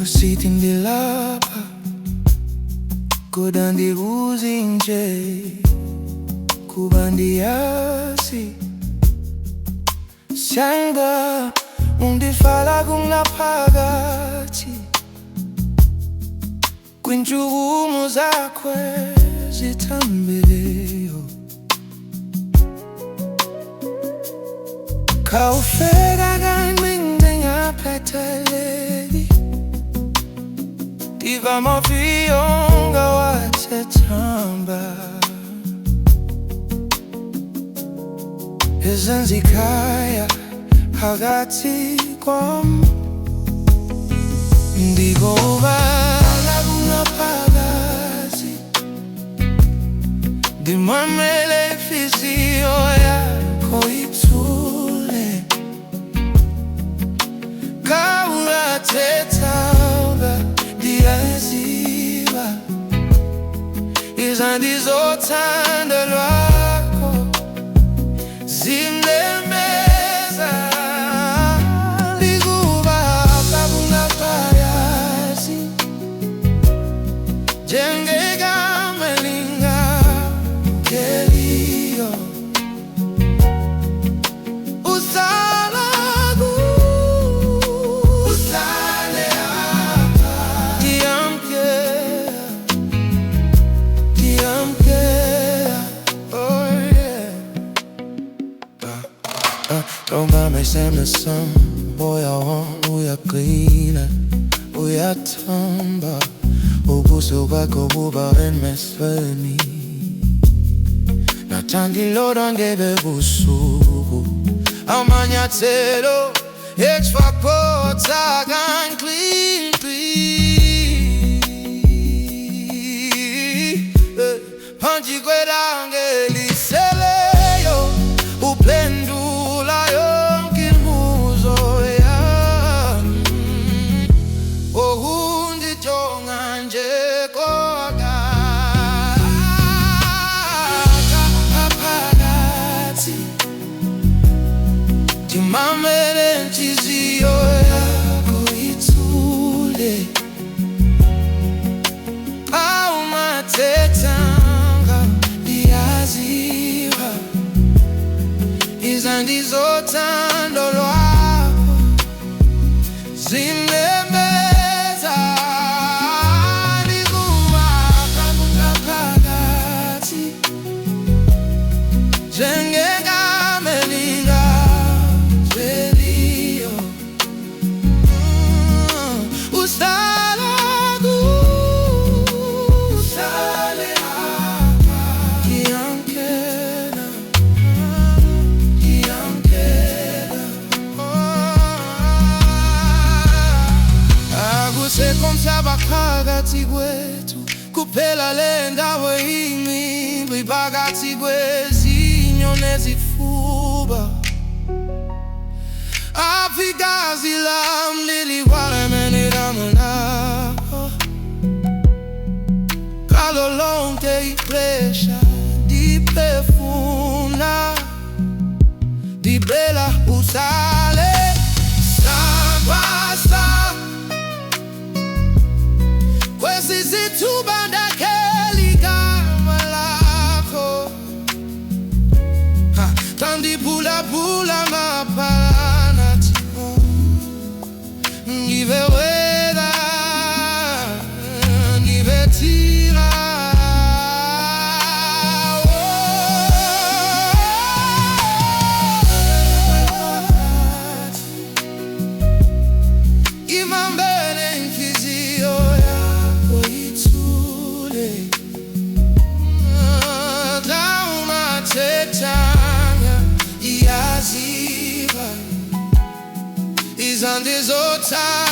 Usitindi lapha kodwa ndibuze nje kuba ndiyazi siyanga undifala kungaphakathi kwintshukumo zakho ezithambileyo. Khawufeka kancinci ngaphetheleki Diva mafiyonga wasethamba Ezenza ikhaya phakathi kwam Ndikubala kungaphakathi Ndimamele inhliziyo yakho ithule Kawungathethanga ndiyaziba izandi zothando lwakho zimlemeza Likubamba kungaphakathi njengegama elingamkeliyo Ungamesemesam moya uyaqina uyathamba ubuso bakho buba emehlweni nathangilodwa ngebe busuku amanyathelo etshwaphotha kankqinqi phansi kwelanga eliseleyo uphendula yonke imibuzo yami undijonga nje kodwa phakathi ndimamele inhliziyo yakho ithule Kawungathethanga ndiyaziba izandi zothando lwakho zimlemeza Likubamba kungaphakathi njengegama elingamkeliyo Uhlala uhlale apha ngiyamkela Akusekho mhlaba phakathi kwethu kuphela le ndawo ingcimbi phakathi kwezinyo nezifuba Apha igazi lam lilikwaleme lakho ngalo lonke ixesha ndiphefumla ndicela uhlale sambasa kwesi sithuba ndakhela igama lakho xa ndiphulaphula amaphakathi ngibe wena ngibe thina Imambele inhliziyo yakho ithule Kawungathethanga ndiyaziba izandi zothando